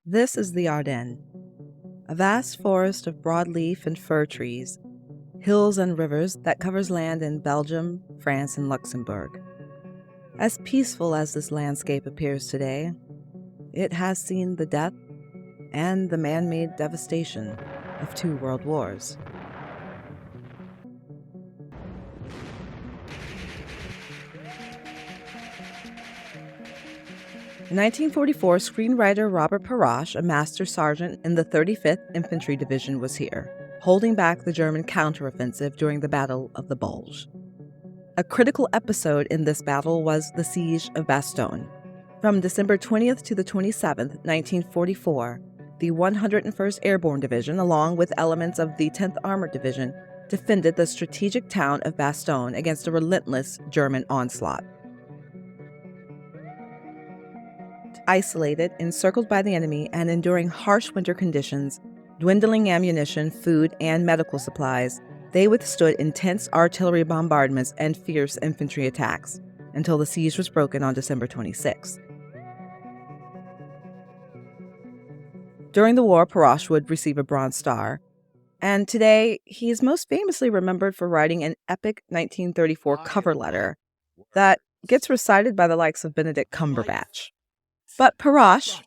This is the Ardennes, a vast forest of broadleaf and fir trees, hills and rivers that covers land in Belgium, France, and Luxembourg. As peaceful as this landscape appears today, it has seen the death and the man-made devastation of 2 world wars. In 1944, screenwriter Robert Pirosh, a master sergeant in the 35th Infantry Division, was here, holding back the German counteroffensive during the Battle of the Bulge. A critical episode in this battle was the Siege of Bastogne. From December 20th to the 27th, 1944, the 101st Airborne Division, along with elements of the 10th Armored Division, defended the strategic town of Bastogne against a relentless German onslaught. Isolated, encircled by the enemy, and enduring harsh winter conditions, dwindling ammunition, food, and medical supplies, they withstood intense artillery bombardments and fierce infantry attacks until the siege was broken on December 26. During the war, Pirosh would receive a Bronze Star, and today he is most famously remembered for writing an epic 1934 cover letter that gets recited by the likes of Benedict Cumberbatch. But Pirosh,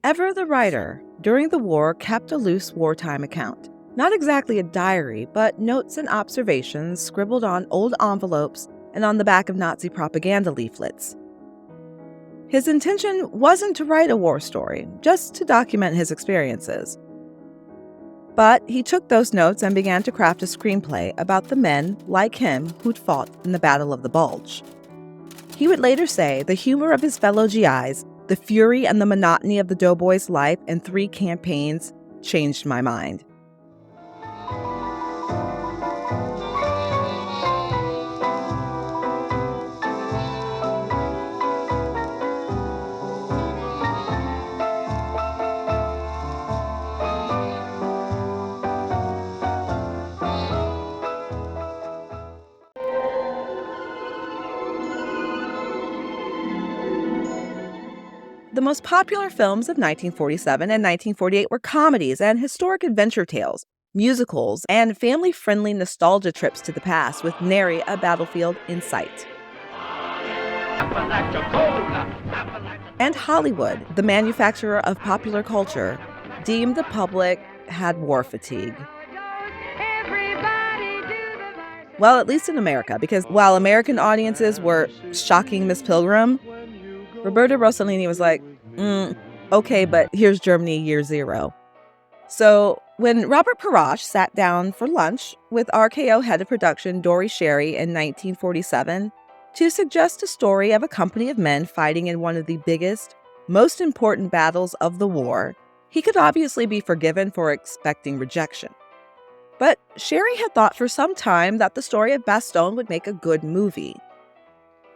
ever the writer, during the war kept a loose wartime account. Not exactly a diary, but notes and observations scribbled on old envelopes and on the back of Nazi propaganda leaflets. His intention wasn't to write a war story, just to document his experiences. But he took those notes and began to craft a screenplay about the men, like him, who'd fought in the Battle of the Bulge. He would later say the humor of his fellow GIs, the fury and the monotony of the doughboy's life in 3 campaigns changed my mind. The most popular films of 1947 and 1948 were comedies and historic adventure tales, musicals, and family-friendly nostalgia trips to the past with nary a battlefield in sight. And Hollywood, the manufacturer of popular culture, deemed the public had war fatigue. Well, at least in America, because while American audiences were shocking Miss Pilgrim, Roberto Rossellini was like, okay, but here's Germany year 0. So when Robert Pirosh sat down for lunch with RKO head of production Dory Sherry in 1947 to suggest a story of a company of men fighting in one of the biggest, most important battles of the war, he could obviously be forgiven for expecting rejection. But Sherry had thought for some time that the story of Bastogne would make a good movie.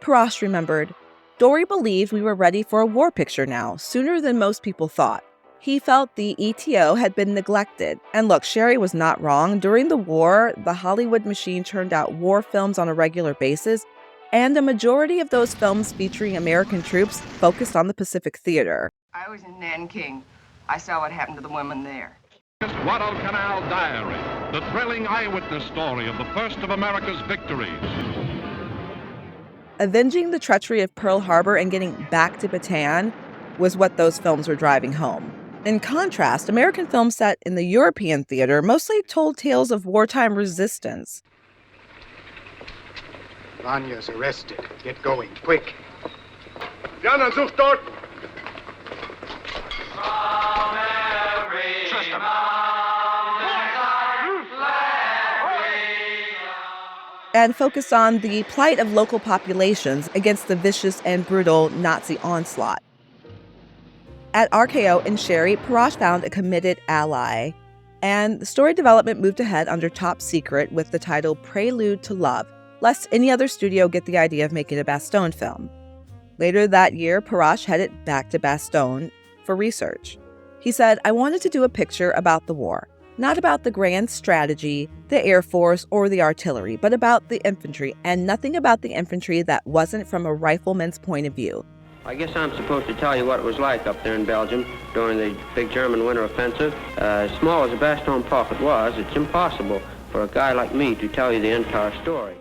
Pirosh remembered, Dory believed we were ready for a war picture now, sooner than most people thought. He felt the ETO had been neglected. And look, Sherry was not wrong. During the war, the Hollywood machine churned out war films on a regular basis, and the majority of those films featuring American troops focused on the Pacific Theater. I was in Nanking. I saw what happened to the women there. Guadalcanal Diary, the thrilling eyewitness story of the first of America's victories. Avenging the treachery of Pearl Harbor and getting back to Bataan was what those films were driving home. In contrast, American films set in the European theater mostly told tales of wartime resistance. Vanya's arrested. Get going, quick. Jana, such dort! And focused on the plight of local populations against the vicious and brutal Nazi onslaught. At RKO and Sherry, Pirosh found a committed ally, and the story development moved ahead under top secret with the title Prelude to Love, lest any other studio get the idea of making a Bastogne film. Later that year, Pirosh headed back to Bastogne for research. He said, I wanted to do a picture about the war. Not about the grand strategy, the Air Force, or the artillery, but about the infantry, and nothing about the infantry that wasn't from a rifleman's point of view. I guess I'm supposed to tell you what it was like up there in Belgium during the big German winter offensive. As small as the Bastogne pocket was, it's impossible for a guy like me to tell you the entire story.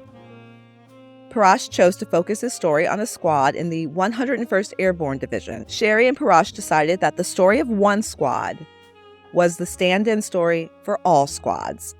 Pirosh chose to focus his story on a squad in the 101st Airborne Division. Sherry and Pirosh decided that the story of one squad was the stand-in story for all squads.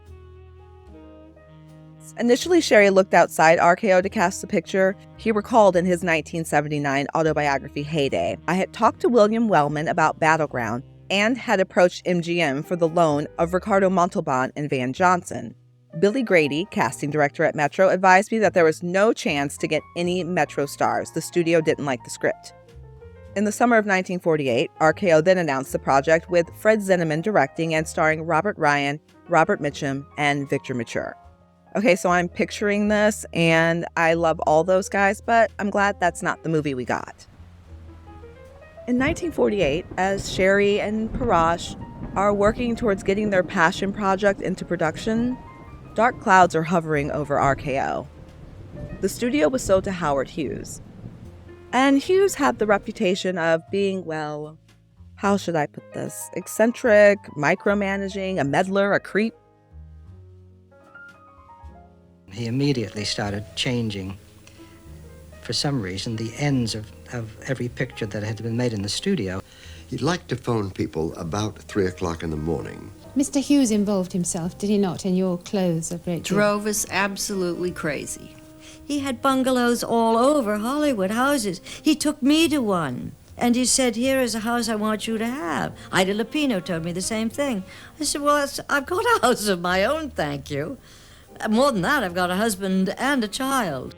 Initially, Sherry looked outside RKO to cast the picture. He recalled in his 1979 autobiography, Heyday, I had talked to William Wellman about Battleground and had approached MGM for the loan of Ricardo Montalban and Van Johnson. Billy Grady, casting director at Metro, advised me that there was no chance to get any Metro stars. The studio didn't like the script. In the summer of 1948, RKO then announced the project with Fred Zinnemann directing and starring Robert Ryan, Robert Mitchum, and Victor Mature. Okay, so I'm picturing this, and I love all those guys, but I'm glad that's not the movie we got. In 1948, as Sherry and Pirosh are working towards getting their passion project into production, dark clouds are hovering over RKO. The studio was sold to Howard Hughes. And Hughes had the reputation of being, well, how should I put this? Eccentric, micromanaging, a meddler, a creep. He immediately started changing, for some reason, the ends of every picture that had been made in the studio. He'd like to phone people about 3 o'clock in the morning. Mr. Hughes involved himself, did he not, in your clothes a great deal? Drove us absolutely crazy. He had bungalows all over Hollywood, houses. He took me to one. And he said, here is a house I want you to have. Ida Lupino told me the same thing. I said, well, I've got a house of my own, thank you. More than that, I've got a husband and a child.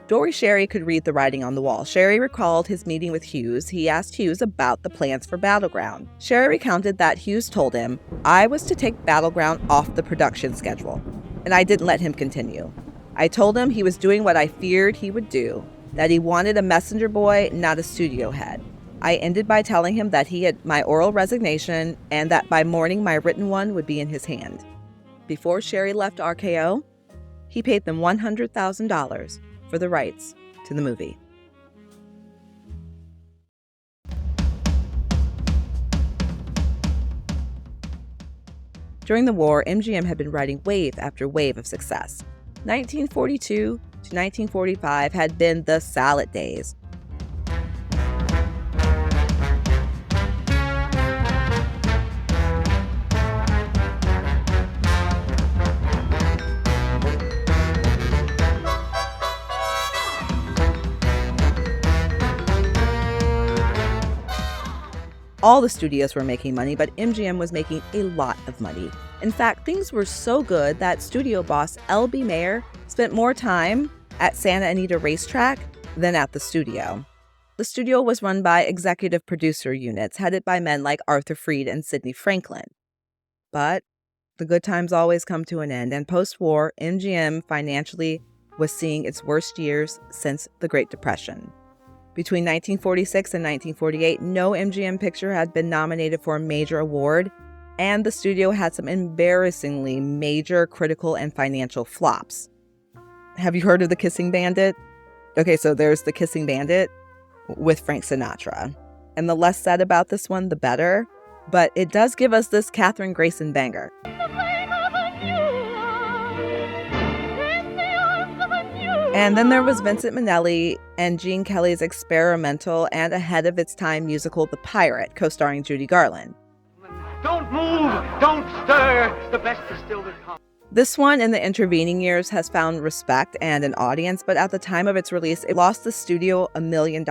Dory Sherry could read the writing on the wall. Sherry recalled his meeting with Hughes. He asked Hughes about the plans for Battleground. Sherry recounted that Hughes told him, I was to take Battleground off the production schedule, and I didn't let him continue. I told him he was doing what I feared he would do, that he wanted a messenger boy, not a studio head. I ended by telling him that he had my oral resignation and that by morning my written one would be in his hand. Before Sherry left RKO, he paid them $100,000 for the rights to the movie. During the war, MGM had been riding wave after wave of success. 1942 to 1945 had been the salad days. All the studios were making money, but MGM was making a lot of money. In fact, things were so good that studio boss L.B. Mayer spent more time at Santa Anita Racetrack than at the studio. The studio was run by executive producer units headed by men like Arthur Freed and Sidney Franklin. But the good times always come to an end, and post-war, MGM financially was seeing its worst years since the Great Depression. Between 1946 and 1948, no MGM picture had been nominated for a major award, and the studio had some embarrassingly major critical and financial flops. Have you heard of The Kissing Bandit? Okay, so there's The Kissing Bandit with Frank Sinatra. And the less said about this one, the better. But it does give us this Katherine Grayson banger. And then there was Vincent Minnelli and Gene Kelly's experimental and ahead of its time musical The Pirate, co-starring Judy Garland. Don't move! Don't stir! The best is still to come. This one in the intervening years has found respect and an audience, but at the time of its release, it lost the studio $1 million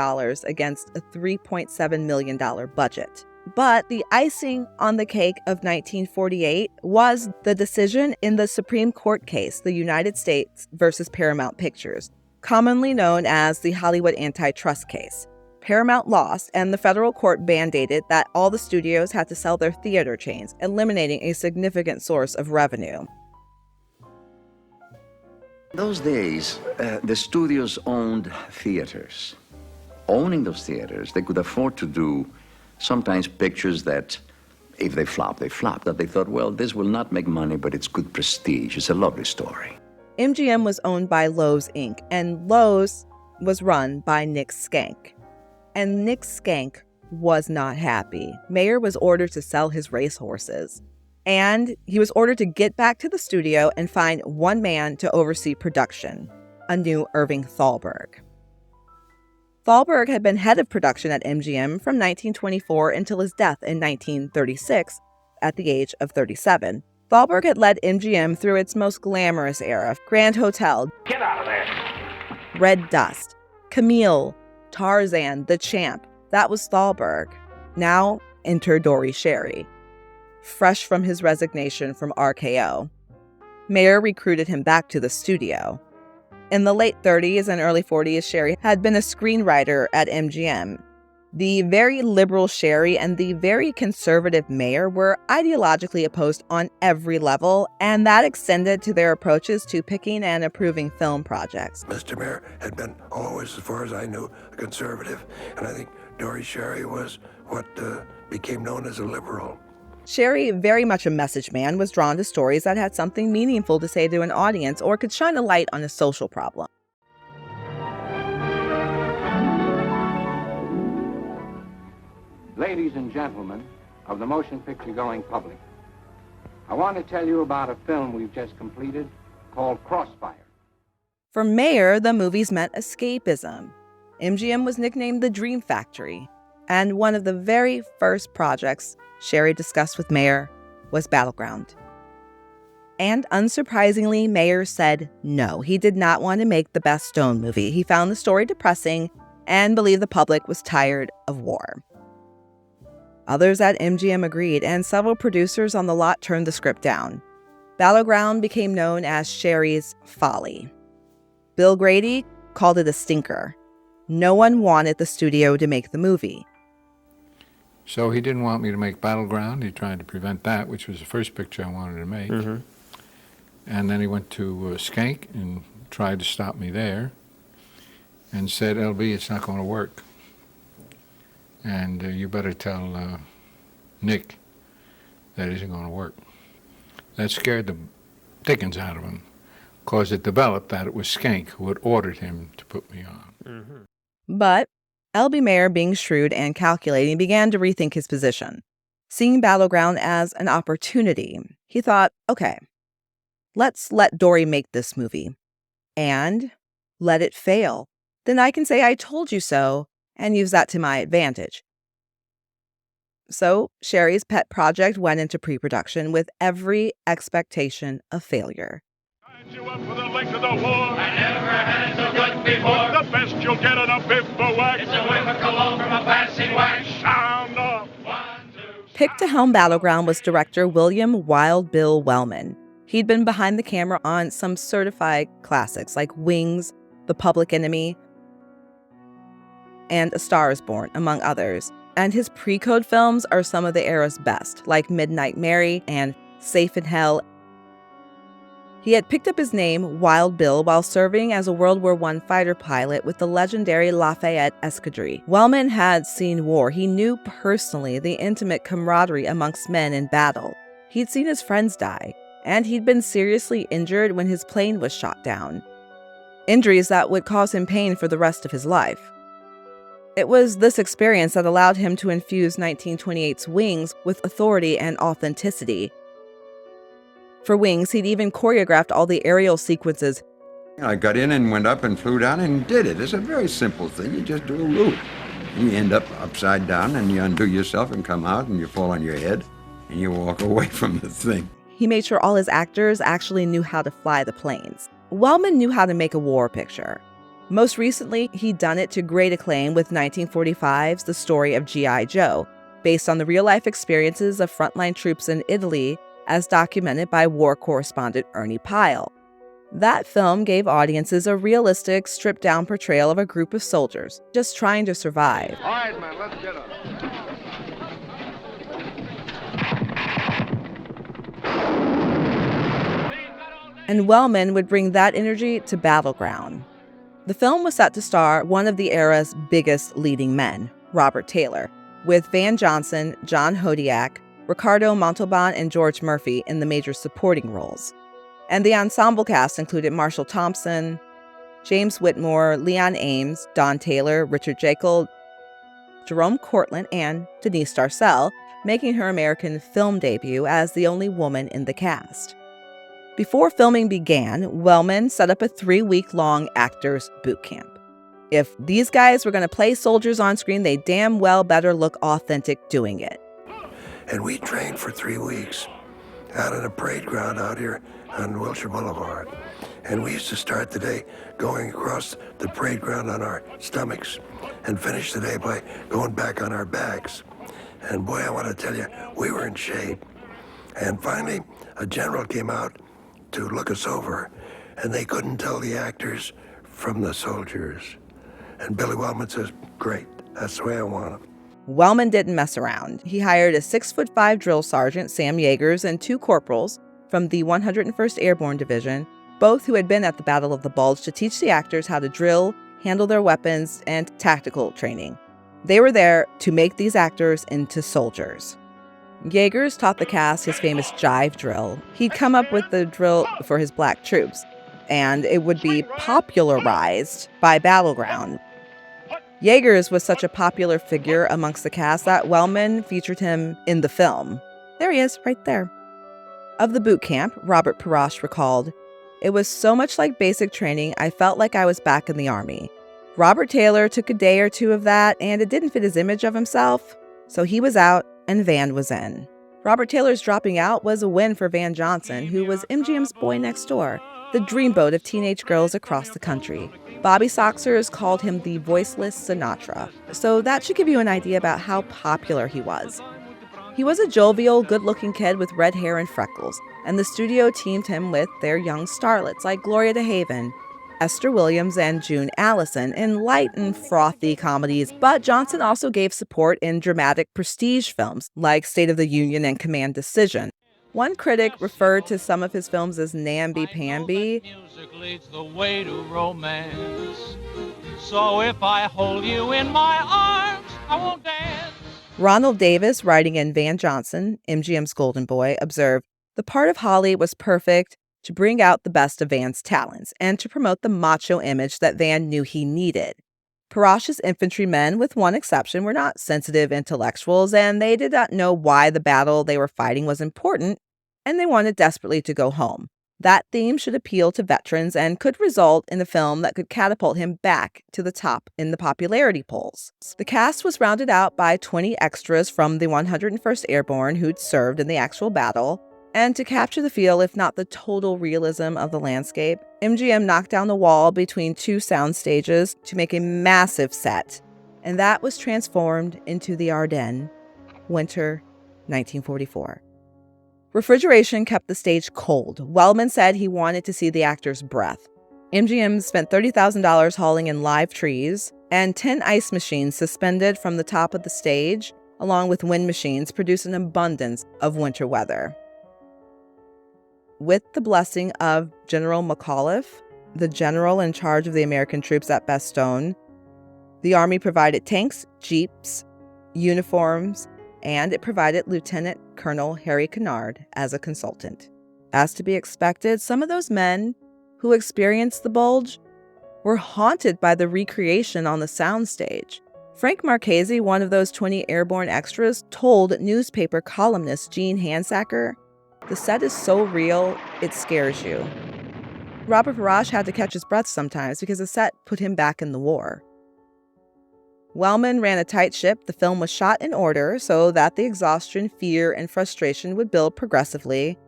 against a $3.7 million budget. But the icing on the cake of 1948 was the decision in the Supreme Court case, the United States versus Paramount Pictures, commonly known as the Hollywood antitrust case. Paramount lost, and the federal court mandated that all the studios had to sell their theater chains, eliminating a significant source of revenue. Those days, the studios owned theaters. Owning those theaters, they could afford to do sometimes pictures that, if they flop, they flop. That they thought, well, this will not make money, but it's good prestige. It's a lovely story. MGM was owned by Lowe's Inc., and Lowe's was run by Nick Skank. And Nick Skank was not happy. Mayer was ordered to sell his racehorses. And he was ordered to get back to the studio and find one man to oversee production, a new Irving Thalberg. Thalberg had been head of production at MGM from 1924 until his death in 1936 at the age of 37. Thalberg had led MGM through its most glamorous era: Grand Hotel, Get out of there. Red Dust, Camille, Tarzan, The Champ. That was Thalberg. Now enter Dory Sherry, fresh from his resignation from RKO. Mayer recruited him back to the studio. In the late 30s and early 40s, Sherry had been a screenwriter at MGM. The very liberal Sherry and the very conservative Mayer were ideologically opposed on every level, and that extended to their approaches to picking and approving film projects. Mr. Mayer had been always, as far as I knew, a conservative, and I think Dory Sherry was what became known as a liberal. Sherry, very much a message man, was drawn to stories that had something meaningful to say to an audience or could shine a light on a social problem. Ladies and gentlemen of the motion picture going public, I want to tell you about a film we've just completed called Crossfire. For Mayer, the movies meant escapism. MGM was nicknamed the Dream Factory, and one of the very first projects Sherry discussed with Mayer was Battleground. And unsurprisingly, Mayer said no. He did not want to make the Bastogne movie. He found the story depressing and believed the public was tired of war. Others at MGM agreed, and several producers on the lot turned the script down. Battleground became known as Sherry's folly. Bill Grady called it a stinker. No one wanted the studio to make the movie. So he didn't want me to make Battleground. He tried to prevent that, which was the first picture I wanted to make. Mm-hmm. And then he went to Skank and tried to stop me there and said, LB, it's not going to work. And you better tell Nick that it isn't going to work. That scared the dickens out of him, because it developed that it was Skank who had ordered him to put me on. Mm-hmm. But L.B. Mayer, being shrewd and calculating, began to rethink his position. Seeing Battleground as an opportunity, he thought, okay, let's let Dory make this movie and let it fail. Then I can say I told you so and use that to my advantage. So Sherry's pet project went into pre-production with every expectation of failure. You up for the length of the war. I never had it so good before. The best you'll get in a bivouac. It's a whiff of cologne from a passing wax. Sound off. Picked to helm Battleground was director William Wild Bill Wellman. He'd been behind the camera on some certified classics like Wings, The Public Enemy, and A Star is Born, among others. And his pre-code films are some of the era's best, like Midnight Mary and Safe in Hell. He had picked up his name, Wild Bill, while serving as a World War I fighter pilot with the legendary Lafayette Escadrille. Wellman had seen war. He knew personally the intimate camaraderie amongst men in battle. He'd seen his friends die, and he'd been seriously injured when his plane was shot down. Injuries that would cause him pain for the rest of his life. It was this experience that allowed him to infuse 1928's Wings with authority and authenticity. For Wings, he'd even choreographed all the aerial sequences. I got in and went up and flew down and did it. It's a very simple thing. You just do a loop. You end up upside down and you undo yourself and come out and you fall on your head and you walk away from the thing. He made sure all his actors actually knew how to fly the planes. Wellman knew how to make a war picture. Most recently, he'd done it to great acclaim with 1945's The Story of G.I. Joe, based on the real-life experiences of frontline troops in Italy as documented by war correspondent Ernie Pyle. That film gave audiences a realistic, stripped-down portrayal of a group of soldiers just trying to survive. All right, man, let's get up. And Wellman would bring that energy to Battleground. The film was set to star one of the era's biggest leading men, Robert Taylor, with Van Johnson, John Hodiak, Ricardo Montalban, and George Murphy in the major supporting roles. And the ensemble cast included Marshall Thompson, James Whitmore, Leon Ames, Don Taylor, Richard Jekyll, Jerome Cortlandt, and Denise Darcel, making her American film debut as the only woman in the cast. Before filming began, Wellman set up a 3-week-long actors boot camp. If these guys were going to play soldiers on screen, they damn well better look authentic doing it. And we trained for 3 weeks out at a parade ground out here on Wilshire Boulevard. And we used to start the day going across the parade ground on our stomachs and finish the day by going back on our backs. And boy, I want to tell you, we were in shape. And finally, a general came out to look us over, and they couldn't tell the actors from the soldiers. And Billy Wellman says, great, that's the way I want them. Wellman didn't mess around. He hired a 6'5" drill sergeant, Sam Yeagers, and 2 corporals from the 101st Airborne Division, both who had been at the Battle of the Bulge, to teach the actors how to drill, handle their weapons, and tactical training. They were there to make these actors into soldiers. Yeagers taught the cast his famous jive drill. He'd come up with the drill for his black troops, and it would be popularized by Battleground. Yeagers was such a popular figure amongst the cast that Wellman featured him in the film. There he is, right there. Of the boot camp, Robert Pirosh recalled, "It was so much like basic training, I felt like I was back in the Army. Robert Taylor took a day or 2 of that, and it didn't fit his image of himself, so he was out and Van was in." Robert Taylor's dropping out was a win for Van Johnson, who was MGM's boy next door, the dreamboat of teenage girls across the country. Bobby Soxers called him the voiceless Sinatra, so that should give you an idea about how popular he was. He was a jovial, good-looking kid with red hair and freckles, and the studio teamed him with their young starlets like Gloria DeHaven, Esther Williams, and June Allison in light and frothy comedies, but Johnson also gave support in dramatic prestige films like State of the Union and Command Decision. One critic referred to some of his films as namby-pamby. Music leads the way to romance. So if I hold you in my arms, I won't dance. Ronald Davis, writing in Van Johnson, MGM's Golden Boy, observed, "The part of Holly was perfect to bring out the best of Van's talents and to promote the macho image that Van knew he needed. Pirosh's infantrymen, with one exception, were not sensitive intellectuals, and they did not know why the battle they were fighting was important, and they wanted desperately to go home. That theme should appeal to veterans and could result in a film that could catapult him back to the top in the popularity polls." The cast was rounded out by 20 extras from the 101st Airborne who'd served in the actual battle, and to capture the feel, if not the total realism of the landscape, MGM knocked down the wall between 2 sound stages to make a massive set, and that was transformed into the Ardennes, winter 1944. Refrigeration kept the stage cold. Wellman said he wanted to see the actors' breath. MGM spent $30,000 hauling in live trees, and 10 ice machines suspended from the top of the stage, along with wind machines, produced an abundance of winter weather. With the blessing of General McAuliffe, the general in charge of the American troops at Bastogne, the Army provided tanks, jeeps, uniforms, and it provided Lieutenant Colonel Harry Kennard as a consultant. As to be expected, some of those men who experienced the Bulge were haunted by the recreation on the soundstage. Frank Marchese, one of those 20 airborne extras, told newspaper columnist Gene Hansacker, "The set is so real, it scares you." Robert Pirosh had to catch his breath sometimes because the set put him back in the war. Wellman ran a tight ship. The film was shot in order so that the exhaustion, fear, and frustration would build progressively,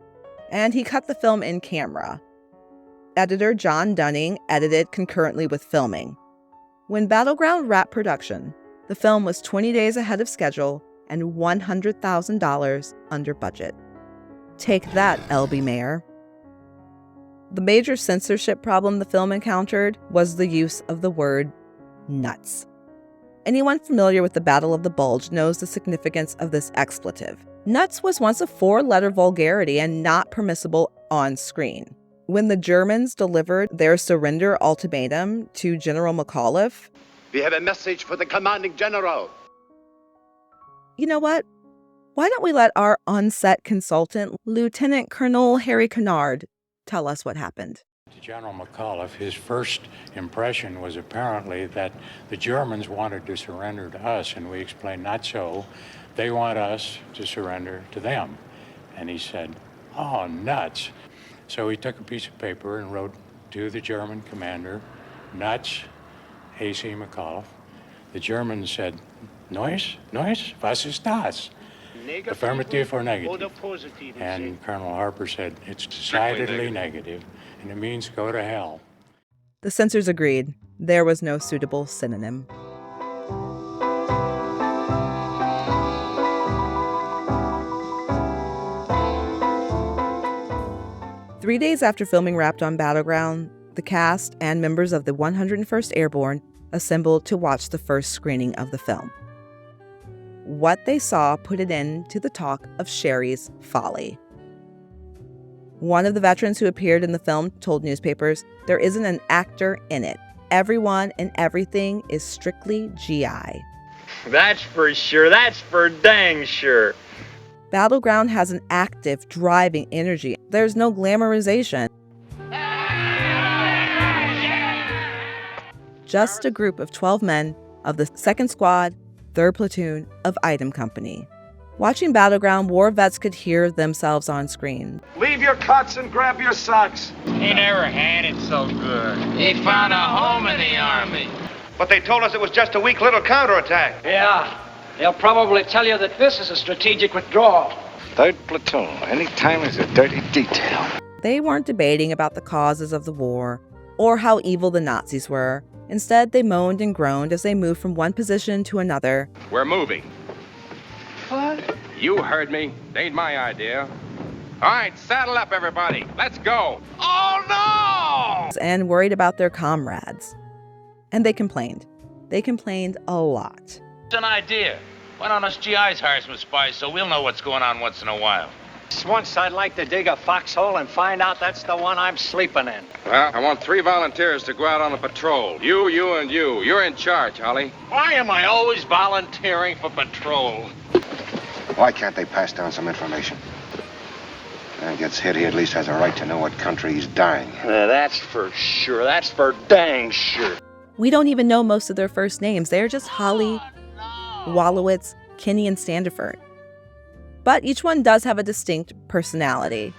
and he cut the film in camera. Editor John Dunning edited concurrently with filming. When Battleground wrapped production, the film was 20 days ahead of schedule and $100,000 under budget. Take that, L.B. Mayer. The major censorship problem the film encountered was the use of the word nuts. Anyone familiar with the Battle of the Bulge knows the significance of this expletive. Nuts was once a 4-letter vulgarity and not permissible on screen. When the Germans delivered their surrender ultimatum to General McAuliffe, "We have a message for the commanding general." You know what? Why don't we let our on-set consultant, Lieutenant Colonel Harry Kennard, tell us what happened? to General McAuliffe, his first impression was apparently that the Germans wanted to surrender to us, and we explained, not so. They want us to surrender to them. And he said, oh, nuts. So he took a piece of paper and wrote to the German commander, nuts, A.C. McAuliffe. The German said, Neues? Was ist das? Affirmative or negative? And Colonel Harper said, it's decidedly negative, and it means go to hell. The censors agreed. There was no suitable synonym. Three days after filming wrapped on Battleground, the cast and members of the 101st Airborne assembled to watch the first screening of the film. What they saw put an end to the talk of Sherry's folly. One of the veterans who appeared in the film told newspapers, there isn't an actor in it. Everyone and everything is strictly GI. That's for sure. That's for dang sure. Battleground has an active, driving energy. There's no glamorization. Just a group of 12 men of the 2nd Squad, 3rd Platoon of Item Company. Watching Battleground, war vets could hear themselves on screen. Leave your cots and grab your socks. He never had it so good. He found a home in the Army. But they told us it was just a weak little counterattack. Yeah, they'll probably tell you that this is a strategic withdrawal. 3rd Platoon, anytime is a dirty detail. They weren't debating about the causes of the war or how evil the Nazis were. Instead, they moaned and groaned as they moved from one position to another. We're moving. What? You heard me. Ain't my idea. All right, saddle up, everybody. Let's go. Oh, no! And worried about their comrades. And they complained. They complained a lot. It's an idea. Why don't us GIs hire some spies so we'll know what's going on once in a while? Once I'd like to dig a foxhole and find out that's the one I'm sleeping in. Well, I want 3 volunteers to go out on a patrol. You, and you. You're in charge, Holly. Why am I always volunteering for patrol? Why can't they pass down some information? Man gets hit, he at least has a right to know what country he's dying in. That's for sure. That's for dang sure. We don't even know most of their first names. They're just Holly, Wallowitz, Kinney, and Standiford. But each one does have a distinct personality.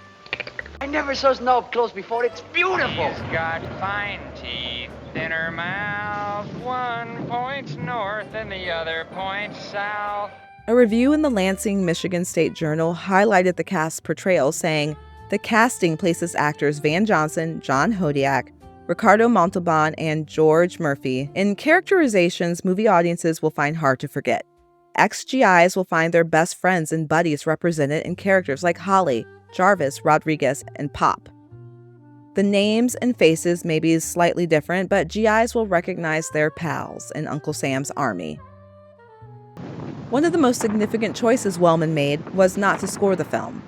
I never saw snow up close before. It's beautiful. He's got fine teeth, thinner mouth. One points north and the other points south. A review in the Lansing, Michigan State Journal highlighted the cast's portrayal, saying, the casting places actors Van Johnson, John Hodiak, Ricardo Montalban, and George Murphy in characterizations movie audiences will find hard to forget. Ex-GIs will find their best friends and buddies represented in characters like Holly, Jarvis, Rodriguez, and Pop. The names and faces may be slightly different, but GIs will recognize their pals in Uncle Sam's Army. One of the most significant choices Wellman made was not to score the film.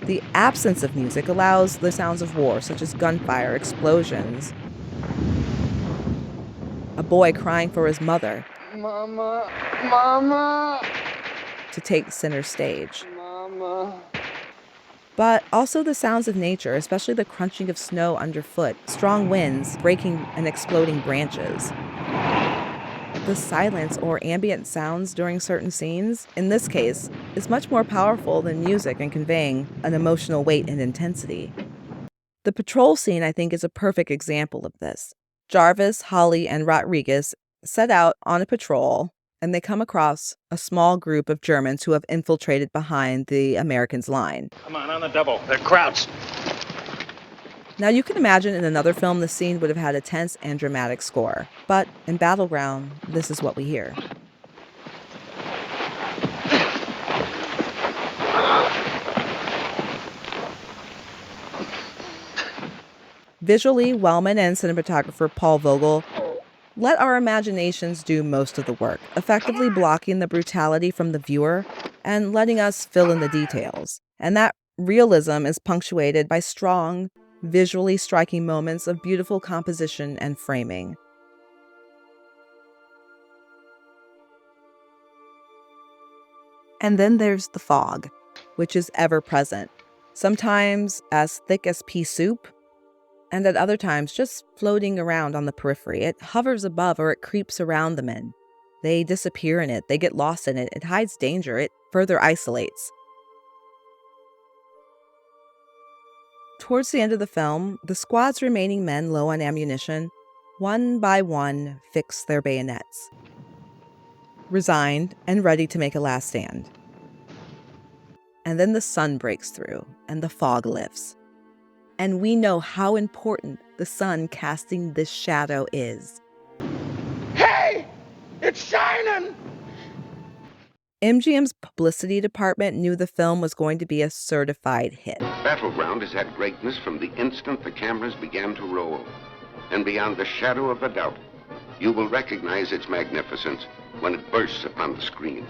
The absence of music allows the sounds of war, such as gunfire, explosions, a boy crying for his mother, Mama, Mama, to take center stage. Mama. But also the sounds of nature, especially the crunching of snow underfoot, strong winds breaking and exploding branches. The silence or ambient sounds during certain scenes, in this case, is much more powerful than music in conveying an emotional weight and intensity. The patrol scene, I think, is a perfect example of this. Jarvis, Holly, and Rodriguez set out on a patrol, and they come across a small group of Germans who have infiltrated behind the Americans' line. Come on the double. They're crouched. Now, you can imagine in another film the scene would have had a tense and dramatic score. But in Battleground, this is what we hear. Visually, Wellman and cinematographer Paul Vogel let our imaginations do most of the work, effectively blocking the brutality from the viewer and letting us fill in the details. And that realism is punctuated by strong, visually striking moments of beautiful composition and framing. And then there's the fog, which is ever present, sometimes as thick as pea soup, and at other times just floating around on the periphery. It hovers above or it creeps around the men. They disappear in it, they get lost in it, it hides danger, it further isolates. Towards the end of the film, the squad's remaining men low on ammunition, one by one, fix their bayonets, resigned and ready to make a last stand. And then the sun breaks through and the fog lifts. And we know how important the sun casting this shadow is. Hey! It's shining! MGM's publicity department knew the film was going to be a certified hit. Battleground has had greatness from the instant the cameras began to roll. And beyond the shadow of a doubt, you will recognize its magnificence when it bursts upon the screen.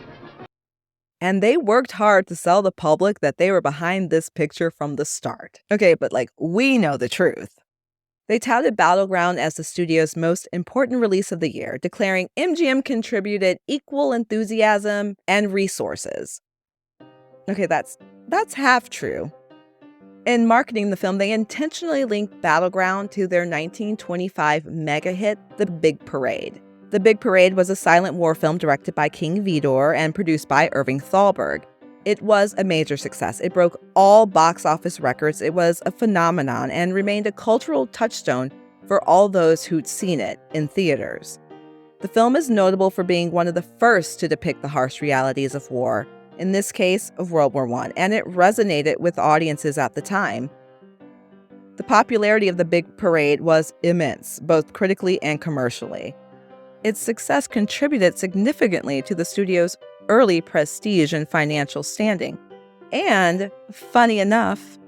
And they worked hard to sell the public that they were behind this picture from the start. Okay, but we know the truth. They touted Battleground as the studio's most important release of the year, declaring MGM contributed equal enthusiasm and resources. Okay, that's half true. In marketing the film, they intentionally linked Battleground to their 1925 mega hit, The Big Parade. The Big Parade was a silent war film directed by King Vidor and produced by Irving Thalberg. It was a major success. It broke all box office records. It was a phenomenon and remained a cultural touchstone for all those who'd seen it in theaters. The film is notable for being one of the first to depict the harsh realities of war, in this case of World War I, and it resonated with audiences at the time. The popularity of The Big Parade was immense, both critically and commercially. Its success contributed significantly to the studio's early prestige and financial standing. And, funny enough,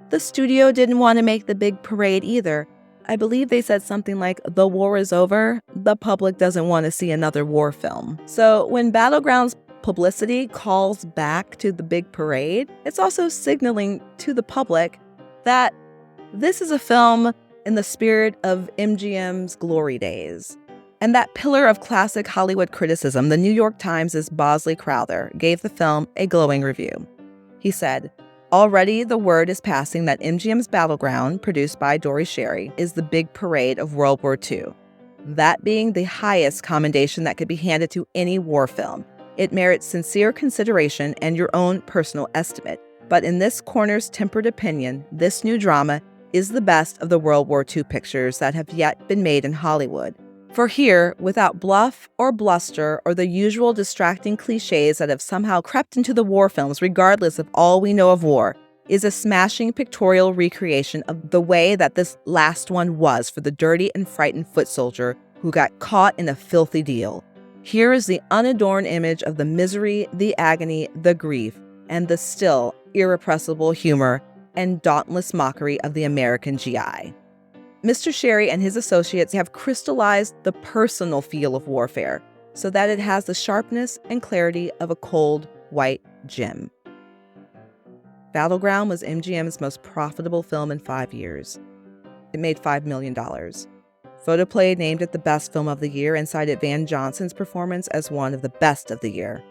the studio didn't want to make The Big Parade either. I believe they said something like, "The war is over, the public doesn't want to see another war film." So when Battleground's publicity calls back to The Big Parade, it's also signaling to the public that this is a film in the spirit of MGM's glory days. And that pillar of classic Hollywood criticism, the New York Times' Bosley Crowther, gave the film a glowing review. He said, "Already the word is passing that MGM's Battleground, produced by Dory Sherry, is the big parade of World War II. That being the highest commendation that could be handed to any war film. It merits sincere consideration and your own personal estimate. But in this corner's tempered opinion, this new drama is the best of the World War II pictures that have yet been made in Hollywood. For here, without bluff or bluster or the usual distracting cliches that have somehow crept into the war films regardless of all we know of war, is a smashing pictorial recreation of the way that this last one was for the dirty and frightened foot soldier who got caught in a filthy deal. Here is the unadorned image of the misery, the agony, the grief, and the still irrepressible humor and dauntless mockery of the American GI. Mr. Sherry and his associates have crystallized the personal feel of warfare so that it has the sharpness and clarity of a cold, white gem." Battleground was MGM's most profitable film in 5 years. It made $5 million. Photoplay named it the best film of the year and cited Van Johnson's performance as one of the best of the year.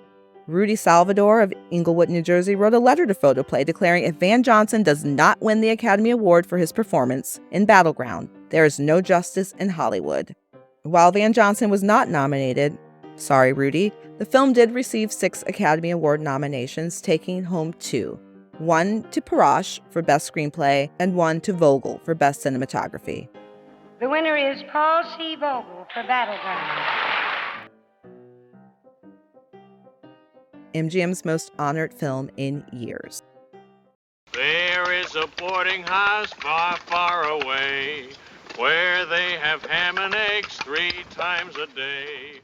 Rudy Salvador of Englewood, New Jersey, wrote a letter to Photoplay declaring if Van Johnson does not win the Academy Award for his performance in Battleground, there is no justice in Hollywood. While Van Johnson was not nominated, sorry Rudy, the film did receive 6 Academy Award nominations, taking home 2. 1 to Pirosh for Best Screenplay and 1 to Vogel for Best Cinematography. The winner is Paul C. Vogel for Battleground. MGM's most honored film in years. There is a boarding house far, far away where they have ham and eggs 3 times a day.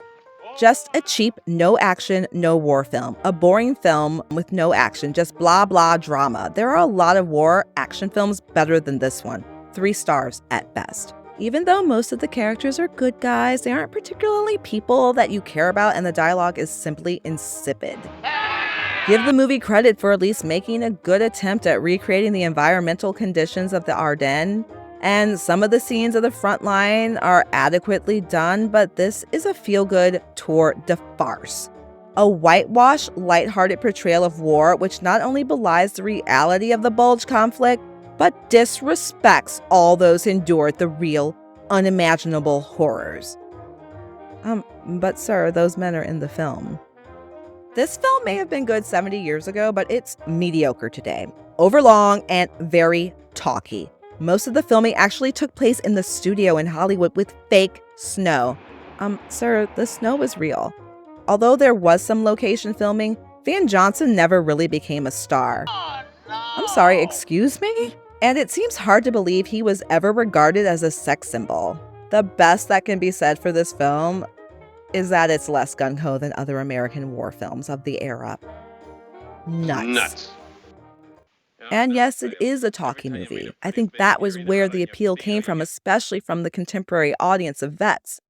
Just a cheap, no action, no war film. A boring film with no action, just blah, blah drama. There are a lot of war action films better than this one. 3 stars at best. Even though most of the characters are good guys, they aren't particularly people that you care about, and the dialogue is simply insipid. Give the movie credit for at least making a good attempt at recreating the environmental conditions of the Ardennes, and some of the scenes of the front line are adequately done, but this is a feel-good tour de farce. A whitewashed, lighthearted portrayal of war, which not only belies the reality of the Bulge conflict, but disrespects all those who endured the real, unimaginable horrors. But sir, those men are in the film. This film may have been good 70 years ago, but it's mediocre today. Overlong and very talky. Most of the filming actually took place in the studio in Hollywood with fake snow. Sir, the snow was real. Although there was some location filming, Van Johnson never really became a star. I'm sorry, excuse me? And it seems hard to believe he was ever regarded as a sex symbol. The best that can be said for this film is that it's less gung-ho than other American war films of the era. Nuts. And yes, it is a talky movie. I think that was where the appeal came from, especially from the contemporary audience of vets.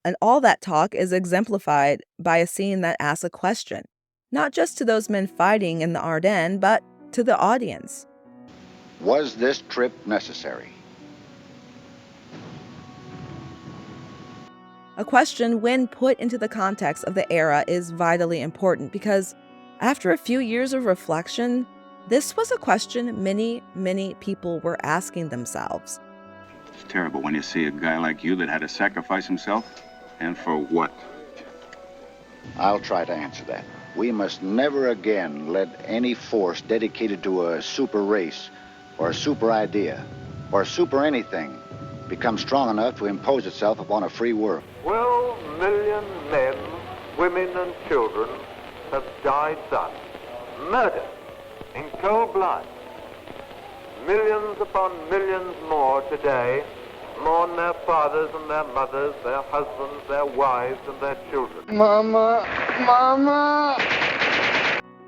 And all that talk is exemplified by a scene that asks a question, not just to those men fighting in the Ardennes, but to the audience. Was this trip necessary? A question, when put into the context of the era, is vitally important because after a few years of reflection, this was a question many, many people were asking themselves. It's terrible when you see a guy like you that had to sacrifice himself. And for what? I'll try to answer that. We must never again let any force dedicated to a super race or a super idea or super anything become strong enough to impose itself upon a free world. 12 million men, women, and children have died thus. Murder in cold blood. Millions upon millions more today mourn their fathers and their mothers, their husbands, their wives, and their children. Mama! Mama!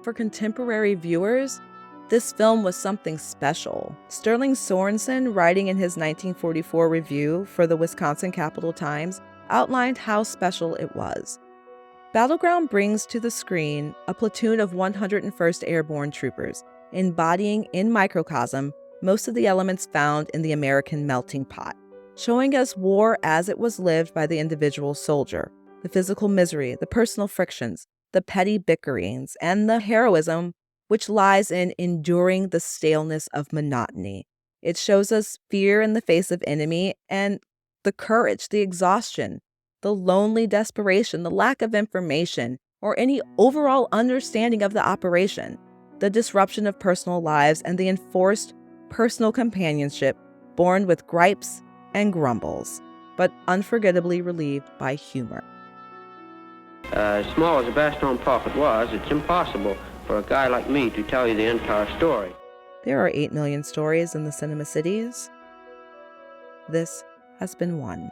For contemporary viewers, this film was something special. Sterling Sorensen, writing in his 1944 review for the Wisconsin Capital Times, outlined how special it was. Battleground brings to the screen a platoon of 101st Airborne troopers, embodying in microcosm most of the elements found in the American melting pot, showing us war as it was lived by the individual soldier, the physical misery, the personal frictions, the petty bickerings, and the heroism which lies in enduring the staleness of monotony. It shows us fear in the face of enemy and the courage, the exhaustion, the lonely desperation, the lack of information, or any overall understanding of the operation, the disruption of personal lives, and the enforced personal companionship born with gripes and grumbles, but unforgettably relieved by humor. As small as the Bastogne pocket was, it's impossible for a guy like me to tell you the entire story. There are 8 million stories in the cinema cities. This has been one.